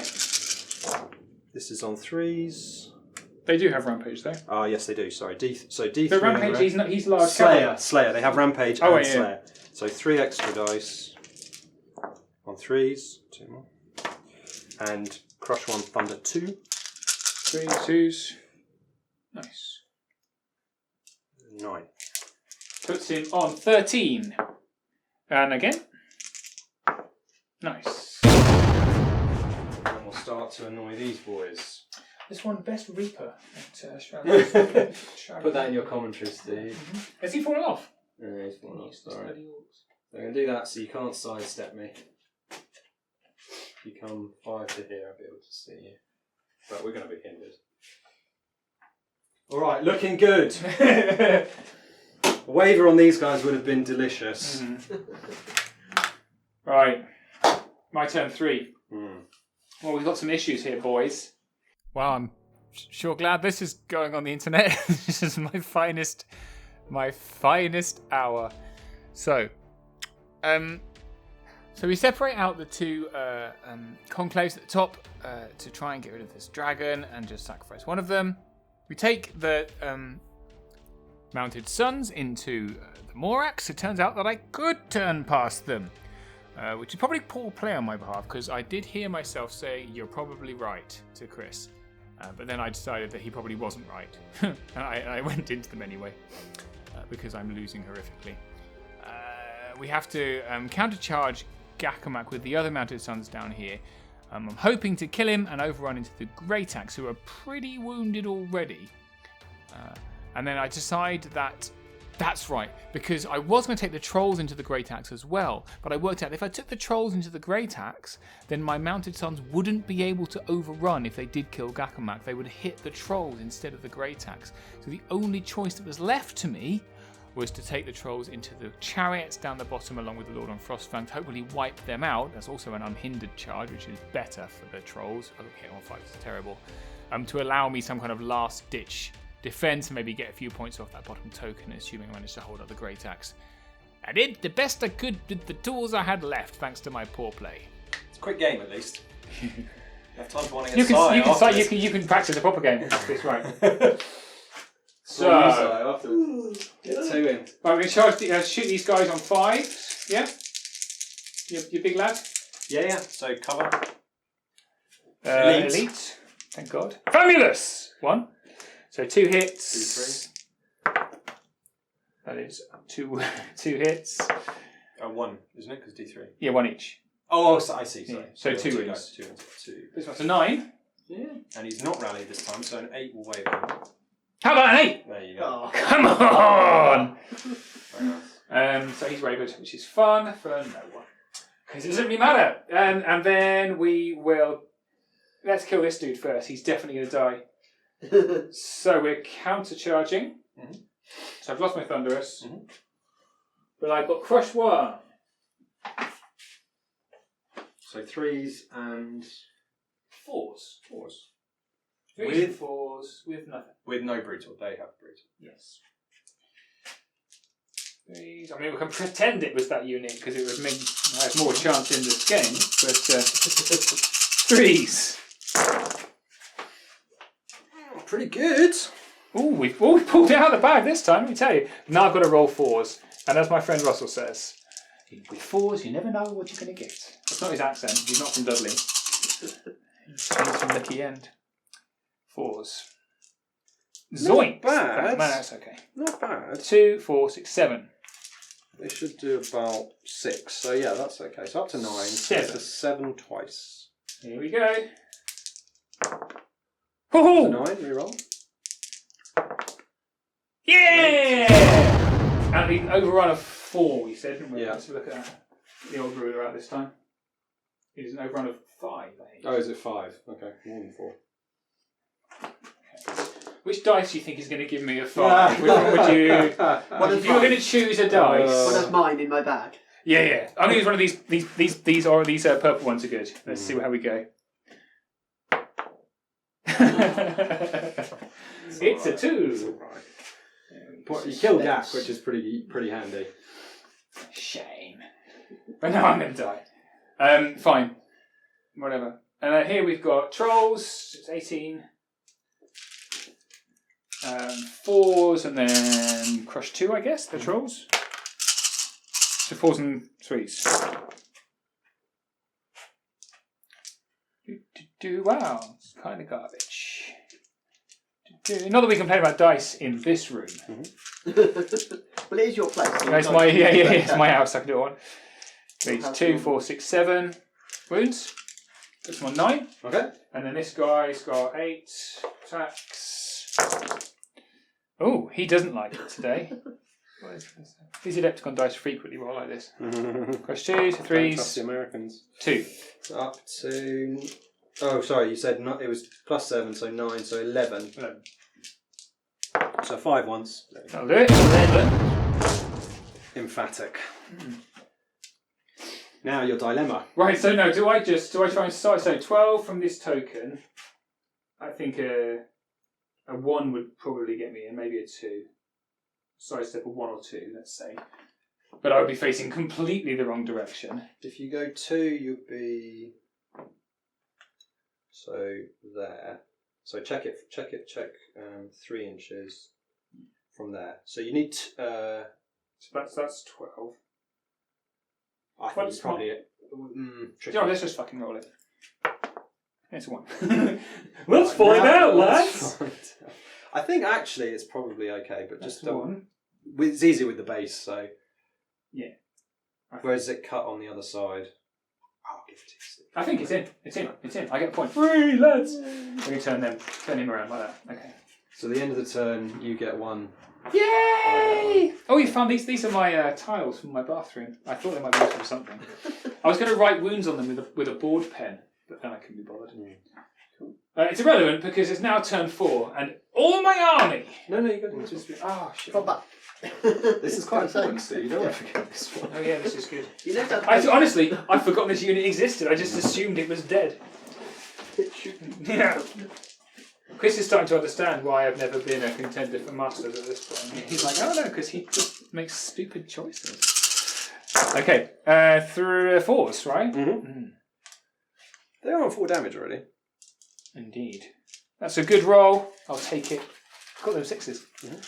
This is on 3s. They do have rampage though. Ah, yes, they do. Sorry, D3. So rampage, he's large. Slayer. They have rampage Oh, and yeah. Slayer. So 3 extra dice on 3s. 2 more. And crush 1, thunder 2. 3 2s. Nice. 9. Puts him on 13. And again. Nice. And we'll start to annoy these boys. This one, best Reaper at Put that in your commentary, Steve. Has he fallen off? Yeah, he's fallen off. Sorry. I'm going to do that so you can't sidestep me. If you come 5 to here, I'll be able to see you. But we're going to be hindered. Alright, looking good. A waiver on these guys would have been delicious. Right. My turn 3. Mm. Well, we've got some issues here, boys. Wow, I'm sure glad this is going on the internet. This is my finest hour. So we separate out the 2 conclaves at the top to try and get rid of this dragon and just sacrifice one of them. We take the mounted sons into the Morax. It turns out that I could turn past them, which is probably poor play on my behalf because I did hear myself say, "You're probably right," to Chris. But then I decided that he probably wasn't right. And I went into them anyway, because I'm losing horrifically. We have to countercharge Gakamak with the other mounted sons down here. I'm hoping to kill him and overrun into the Great Axe, who are pretty wounded already. And then I decide that that's right, because I was going to take the trolls into the Great Axe as well, but I worked out if I took the trolls into the Great Axe, then my mounted sons wouldn't be able to overrun if they did kill Gakamak. They would hit the trolls instead of the Great Axe. So the only choice that was left to me was to take the trolls into the chariots down the bottom along with the Lord on Frostfang to hopefully wipe them out. That's also an unhindered charge, which is better for the trolls. I don't hit on 5, it's terrible. To allow me some kind of last-ditch defense and maybe get a few points off that bottom token, assuming I managed to hold up the Great Axe. I did the best I could with the tools I had left, thanks to my poor play. It's a quick game at least. You have time for one You can practice a proper game. That's right. So, get 2 in. right, we're going to shoot these guys on 5. Yeah? You big lad? Yeah. So cover. Elite. Thank God. Fabulous! 1. So 2 hits. 2, 3. That is 2 hits. 1, isn't it? Because D3. Yeah, 1 each. Oh, I see. Sorry. Yeah. So 2 2 wins. 2. This one's a 9. Yeah. And he's not rallied this time, so an 8 will wave him. How about an 8? There you go. Oh, come on! Very nice. So he's wavered, which is fun for no one. Because it doesn't really matter. And then we will... Let's kill this dude first. He's definitely going to die. So we're countercharging. Mm-hmm. So I've lost my Thunderous. Mm-hmm. But I've got Crush 1. So 3s and 4s. 4s. 3s With- and 4s with nothing. With no brutal. They have brutal. Yes. 3s. I mean, we can pretend it was that unit because it would make I have more chance in this game. But 3s. Pretty good. Ooh, we've pulled it out of the bag this time, let me tell you. Now I've got to roll 4s. And as my friend Russell says, with 4s, you never know what you're going to get. That's not his accent. He's not from Dudley. He's from Licky End. 4s. Zoinks! bad. No, that's okay. Not bad. 2, 4, 6, 7. They should do about 6. So yeah, that's okay. So up to 9. So 7. it's a 7 twice. Here we go. So Woohoo! 9, reroll. Yeah! And the overrun of 4, we said, didn't we? Yeah. Let's look at the old ruler out this time. It is an overrun of 5, I think. Oh, is it 5? Okay, more than 4. Which dice do you think is going to give me a 5? Which one would you... if you were going to choose a dice... One of mine in my bag. Yeah. I'm going to use one of these. These purple ones are good. Let's see how we go. It's a 2. You kill Gak, which is pretty handy. Shame. But now I'm going to die. Fine. Whatever. And here we've got trolls. It's 18. 4s and then crush 2, I guess. The trolls. So 4s and 3s. Wow, it's kind of garbage. Not that we complain about dice in this room. Well, it is your place. So It's my it's my house. I can do it on. It's 2, 4, 6, 7 wounds. This one 9. Okay. And then this guy's got 8 attacks. Oh, he doesn't like it today. These Adepticon dice frequently roll like this. Crush 2, so 3s. Trust the Americans. 2. So up to... Oh, sorry, you said it was +7, so 9, so 11. 11. So 5 once. That'll do it. 11. Emphatic. Now your dilemma. Right, so no, do I try and start? So 12 from this token. I think a 1 would probably get me, and maybe a 2. Sidestep a 1 or 2, let's say. But I would be facing completely the wrong direction. If you go 2, you'd be... So there. So check 3 inches from there. So you need... So that's 12. I think it's probably... tricky. Yeah, let's just fucking roll it. It's a 1. Let's find out, lads! I think actually it's probably okay, but That's just don't... 1. It's easy with the base, so... Yeah. Where's it cut on the other side? I'll give it to you. I think it's in. I get a point. 3, lads! Let me turn him around like that. Okay. So at the end of the turn, you get 1. Yay! Oh, you found these. These are my tiles from my bathroom. I thought they might be useful for something. I was going to write wounds on them with a board pen, but then I couldn't be bothered. Cool. It's irrelevant because it's now turn 4, and all my army. No, you got to just... Oh shit! Come back. This is quite important, Steve. You don't want to forget this one. Oh yeah, this is good. You left that. Honestly, I'd forgotten this unit existed. I just assumed it was dead. Yeah. Chris is starting to understand why I've never been a contender for Masters at this point. He's like, oh no, because he just makes stupid choices. Okay, through 4s, right? Mm-hmm. They're on 4 damage already. Indeed. That's a good roll. I'll take it. Got those 6s. Mm-hmm.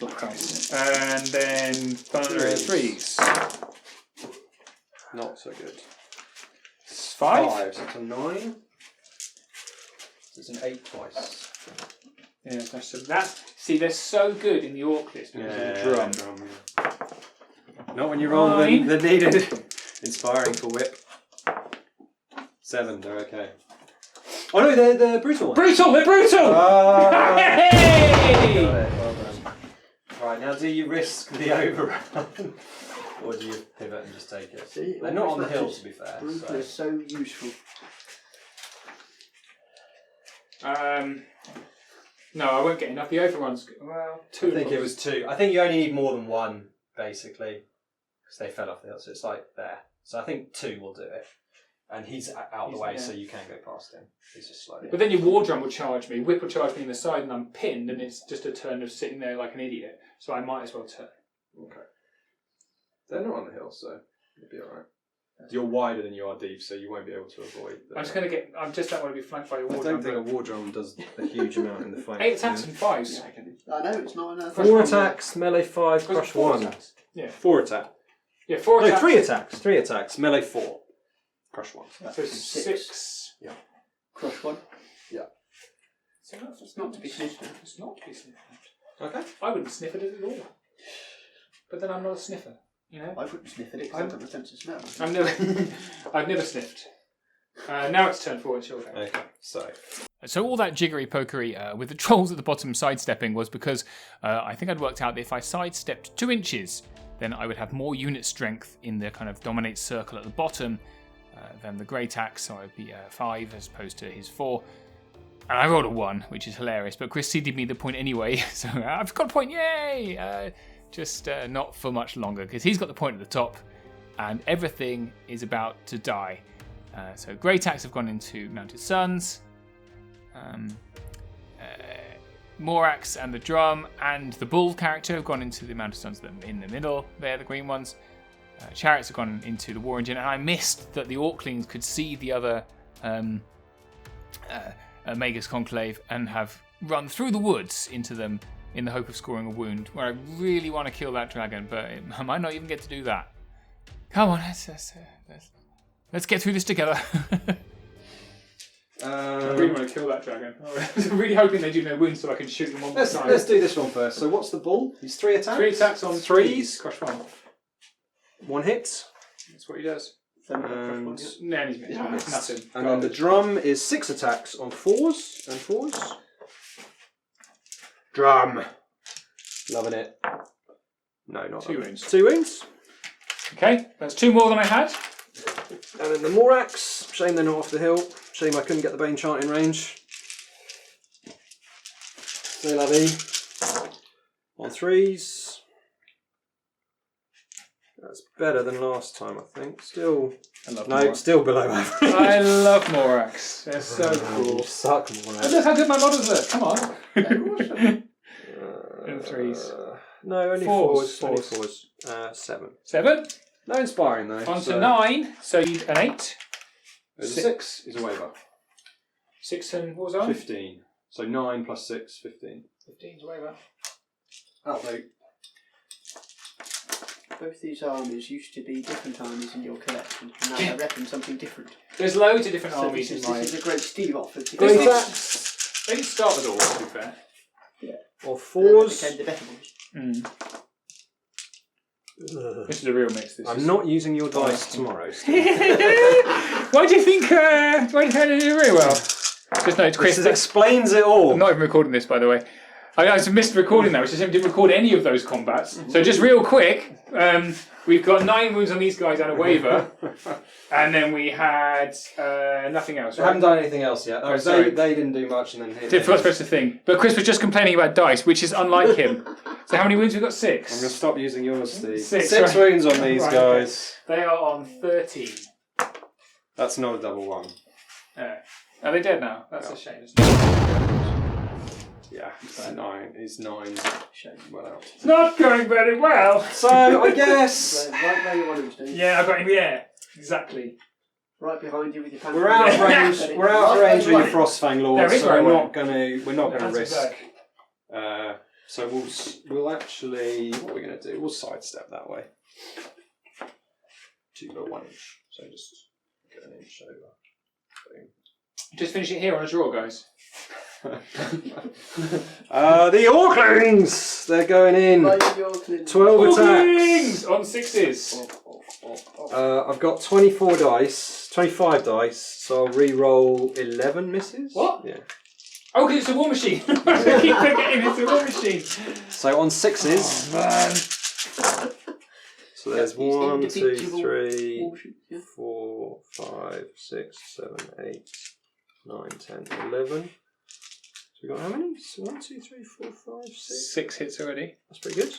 Block dice. And then thunder 3s. Not so good. 5? So it's a 9. It's an 8 twice. Yeah, so see, they're so good in the Orc list because of the drum. Not when you roll the needed. Inspiring for whip. 7, they're okay. Oh no, they're the brutal ones. Brutal! They're brutal! Hey! Got it, well done. Right, now do you risk the overrun? Or do you pivot and just take it? See, They're not on the always hill, matches. to be fair. Brutal So. is so useful. No, I won't get enough. The overrun's good. Well, 2. I think it was 2. I think you only need more than 1, basically, because they fell off the hill, so it's like there. So I think 2 will do it. And he's out of the way, so you can go past him. He's just slightly... But then your war drum will charge me, whip will charge me in the side, and I'm pinned, and it's just a turn of sitting there like an idiot. So I might as well turn. Okay. They're not on the hill, so you'll be alright. You're wider than you are deep, so you won't be able to avoid the... I'm just don't want to be flanked by a war I drum. don't think a war drum does a huge amount in the flank. 8 attacks and 5s. I know, it's not enough. 4 attacks, melee 5, Was it crush 4 1. attacks? Yeah. 4 attack. Yeah, 4 No, attacks. 3 attacks. 3 attacks, melee 4. Crush 1. So 6. Yeah. Crush 1. Yeah. So It's not to be sniffed at. It's not to be sniffed at. Okay. I wouldn't sniff at it at all. But then I'm not a sniffer, you know? I wouldn't sniff at it because I've got the sense of smell. I've never sniffed. Now it's turn 4, it's your turn. Okay, so So all that jiggery-pokery with the trolls at the bottom sidestepping was because I think I'd worked out that if I sidestepped 2 inches, then I would have more unit strength in the kind of dominate circle at the bottom than the Great Axe, so I'd be 5 as opposed to his 4. And I rolled a 1, which is hilarious, but Chris ceded me the point anyway, so I've got a point, yay! Just not for much longer, because he's got the point at the top, and everything is about to die. So Great Axe have gone into Mounted Sons. Morax and the Drum and the Bull character have gone into the Mounted Sons in the middle. They're the green ones. Chariots have gone into the War Engine, and I missed that the Orclings could see the other Magus Conclave and have run through the woods into them in the hope of scoring a wound, where I really want to kill that dragon, but I might not even get to do that. Come on, let's get through this together. I really want to kill that dragon. I'm really hoping they do no wounds so I can shoot them on the side. Let's do this one first. So what's the bull? He's 3 attacks? 3 attacks on 3s. Crush 1. 1 hit. That's what he does. And, No, he's nothing. and then the drum is 6 attacks on 4s and 4s. Drum. Loving it. No, not 2 that. wounds. 2 wounds. Okay, that's 2 more than I had. And then the Morax. Shame they're not off the hill. Shame I couldn't get the Bane Chant in range. C'est la vie. On 3s. That's better than last time, I think. Still, I love no, Morax. still below average. I love Morax. They're so cool. You suck, Morax. Look how good my models look. Come on. In 3s. No, only 4s. 4s. Only 4s. 7. 7. No inspiring though. On to 9. So you an 8. There's a 6 is a waiver. 6 and what was I? 15. So 9 plus 6, 15. 15's a waiver. Outvote. Both these armies used to be different armies in your collection, and now I reckon something different. There's loads of different So armies this in my... is a great Steve offer. Great This- axe. They didn't start with all, to be fair. Or Became 4s. the better ones. This is a real mix. This I'm is... not using your dice tomorrow. Why do you think I didn't do very well? Just note, Chris, This explains it all. I'm not even recording this, by the way. I just missed recording that, which is I didn't record any of those combats. So just real quick, we've got 9 wounds on these guys and a waiver, and then we had nothing else. I Right? haven't done anything else yet. Oh, sorry. They didn't do much, and then here. Did first press the thing, but Chris was just complaining about dice, which is unlike him. So how many wounds have we got? 6. I'm going to stop using yours, Steve. 6, 6 right. wounds on these Right, guys. They are on 13. That's not a double 1. Are they dead now? That's No. a shame. Isn't it? Yeah, it's 9. It's 9. Shame. Well out. It's not going very well. So I guess Right where you want him, Steve. Yeah, I've got him. Yeah, exactly. Right behind you with your we're out of range. We're out of range with your Frostfang Lord, There is so right we're way. not going to Hands risk. back. So we'll actually, what are we going to do? We'll sidestep that way. 2 go 1 inch. So just get an inch over. Boom. Just finish it here on a draw, guys. The Orclings! They're going in. 12 attacks. On 6s. I've got 24 dice, 25 dice, so I'll re-roll 11 misses. What? Yeah. Oh, because it's a war machine. I keep forgetting it's a war machine. So on 6s, Man. so there's 1, 2, individual 3, Warship, yeah. 4, 5, 6, 7, 8, 9, 10, 11. So we got how many? 1, 2, 3, 4, 5, 6. 6 hits already. That's pretty good.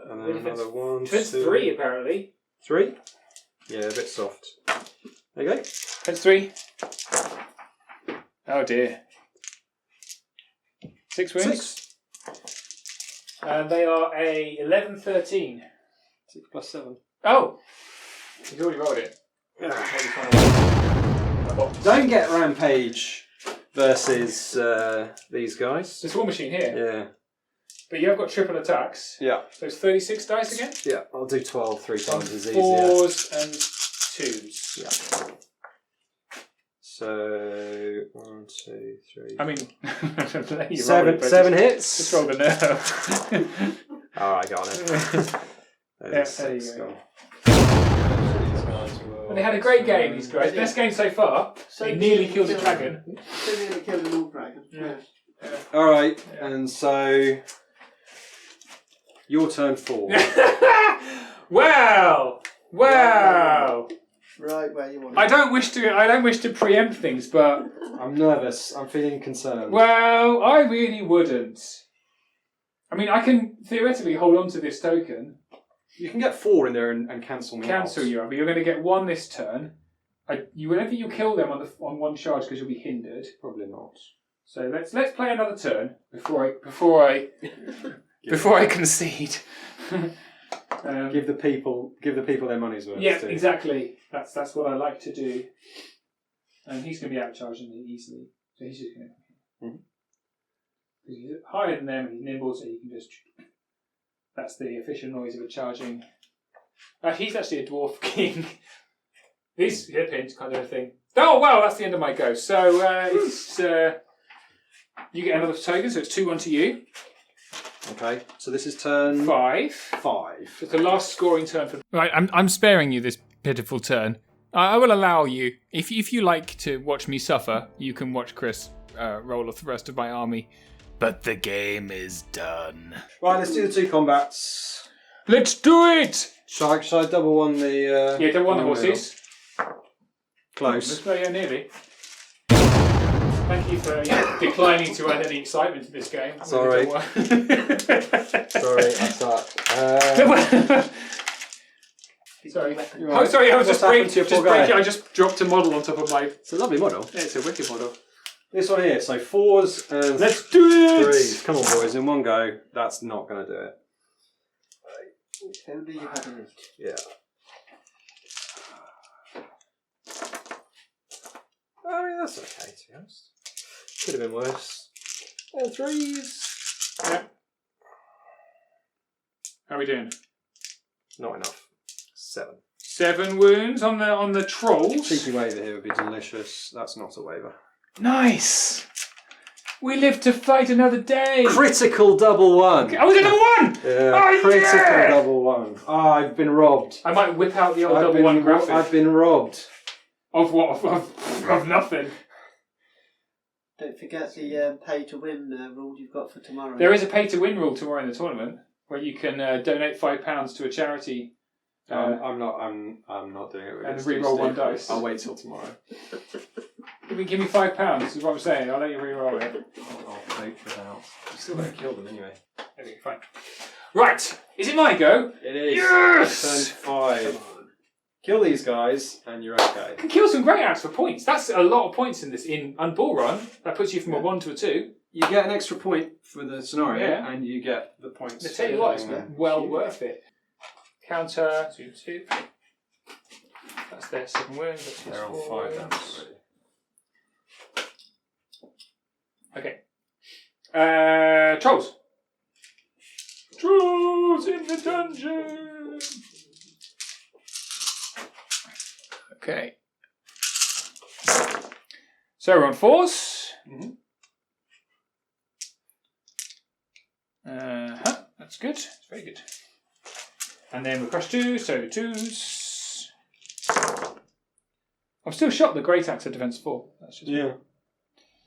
And then another 1, Defense 2, 3, apparently. 3. Yeah, a bit soft. There you go. Defense 3. Oh dear. 6 wounds. 6. And they are a 11, 13. 6 plus 7. Oh! He's already rolled it. Don't get Rampage versus these guys. This war machine here. Yeah. But you have got triple attacks. Yeah. So it's 36 dice again? Yeah, I'll do 12 3 times as easier. 4s and 2s. Yeah. So 1, 2, 3. I mean, you Seven, rolled it, but 7 just, hits. Just roll the nerve. Oh, I got it. Yeah, there you go. But they had a great game, these guys. Best game so far. They nearly killed a dragon. They nearly killed an old dragon. Yeah. All right, and so your turn 4. Wow! Right where you want. I don't wish to preempt things, but I'm nervous. I'm feeling concerned. well, I really wouldn't. I mean, I can theoretically hold on to this token, You can get 4 in there and cancel me cancel out. you, but you're going to get 1 this turn. Whenever you kill them on 1 charge because you'll be hindered. Probably not. So let's play another turn before I concede. Give the people their money's worth. Yeah, too. exactly. That's what I like to do. And he's going to be outcharging me easily, so he's just going to. Mhm. Because he's higher than them, and he's nimble, so he can just. That's the official noise of a charging. He's actually a dwarf king. These hip hints kind of a thing. Oh well, that's the end of my go. So it's you get another token, so it's 2-1 to you. Okay, so this is turn 5. 5. It's the last scoring turn for. Right, I'm sparing you this pitiful turn. I will allow you, if you like to watch me suffer, you can watch Chris roll off the rest of my army. But the game is done. Right, let's do the 2 combats. Let's do it! Shall I double on the... Yeah, don't want the horses. Close. Yeah, nearly. Thank you for declining to add any excitement to this game. Sorry. Sorry, I suck. Sorry. You're Oh, right. sorry, I was What's just happened to your poor guy? breaking. I just dropped a model on top of my. It's a lovely model. Yeah, it's a wicked model. This one here, so 4s and Let's do it! 3s. Come on, boys, in one go. That's not going to do it. If only you had an each. Yeah. I mean, that's okay, to be honest. Could have been worse. 3s. Yeah. How are we doing? Not enough. 7. 7 wounds on the trolls. Cheeky waiver here would be delicious. That's not a waiver. Nice. We live to fight another day. Critical double 1. I was another 1. Yeah, Oh, critical yeah! double 1. Oh, I've been robbed. I might whip out the old double 1 graphic. I've been robbed. Of what? Of nothing. Don't forget the pay to win rule you've got for tomorrow. There is a pay to win rule tomorrow in the tournament where you can donate £5 to a charity. I'm not doing it with And this re-roll Tuesday. 1 dice. I'll wait till tomorrow. Give me £5 is what I'm saying. I'll let you re-roll it. I'll wait for that. I'm still going to kill them anyway. Okay, fine. Right, is it my go? It is. Yes! Turn 5. Kill these guys and you're okay. You can kill some great acts for points. That's a lot of points in this on Bull Run. That puts you from a 1 to a 2. You get an extra point for the scenario Yeah. and you get the points. I tell you for what, it's doing that. well worth it. Counter 2. That's their 7 wounds. That's his They're on 4 5 wounds. damage already. Okay. Trolls. Trolls in the dungeon. Okay. So we're on 4s. Mhm. That's good. It's very good. And then we crush 2, so 2s. I'm still shocked the Great Axe at defense 4. That's just Yeah.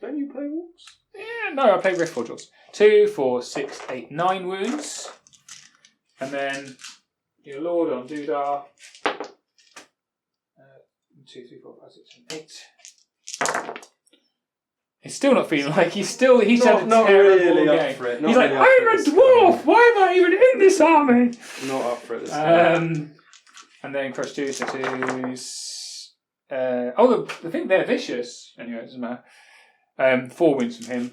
Don't you play Orcs? Yeah, no, I play Rift Forgers. 2, 4, 6, 8, 9 wounds. And then your Lord on Dudar. 2, 3, 4, 5, 6, 7, 8. He's still not feeling like he's had a Not terrible really up game. for it, not He's like, really up for I'm a it this dwarf. time." Why am I even in this army? Not up for it this time. And then crush 2, so 2s. I think they're vicious. Anyway, it doesn't matter. 4 wins from him.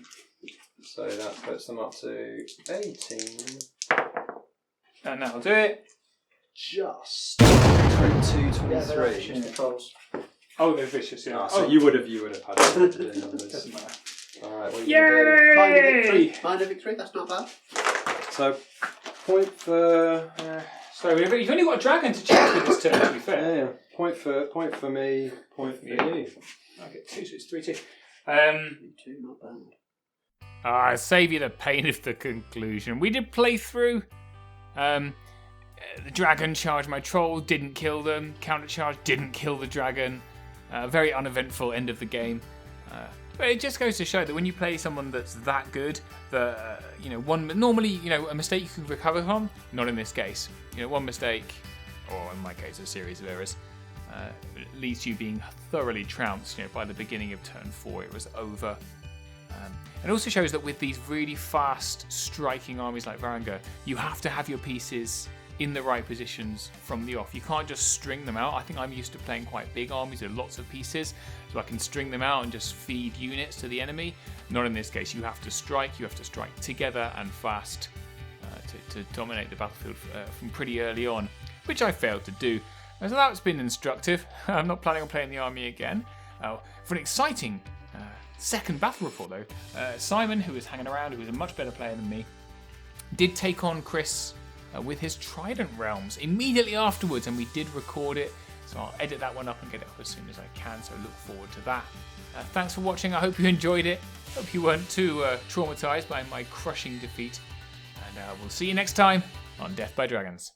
So that puts them up to 18. And that'll do it. Just 22, Yeah, they're 23. actually the trolls. Oh, they're vicious, yeah. Ah, so you would have had it. in numbers. Doesn't matter. Alright, what are you going to Yay! Minor victory. Minor victory, that's not bad. do? So, point for... So you've only got a dragon to check with this turn, to be fair. Yeah, point for me, point for you. I get 2, so it's 3-2. 2, not bad. I save you the pain of the conclusion. We did play through. The dragon charged my troll, didn't kill them. Counter charge, didn't kill the dragon. Very uneventful end of the game. But it just goes to show that when you play someone that's that good, that normally a mistake you can recover from. Not in this case. One mistake, or in my case, a series of errors, leads to you being thoroughly trounced. By the beginning of turn 4, it was over. It also shows that with these really fast striking armies like Varangur, you have to have your pieces in the right positions from the off. You can't just string them out. I think I'm used to playing quite big armies with lots of pieces, so I can string them out and just feed units to the enemy. Not in this case. You have to strike together and fast to dominate the battlefield from pretty early on, which I failed to do. So that's been instructive. I'm not planning on playing the army again. For an exciting second battle report though, Simon, who was hanging around, who was a much better player than me, did take on Chris with his Trident Realms immediately afterwards, and we did record it, so I'll edit that one up and get it up as soon as I can, so look forward to that. Thanks for watching. I hope you enjoyed it. Hope you weren't too traumatized by my crushing defeat, and we'll see you next time on Death by Dragons.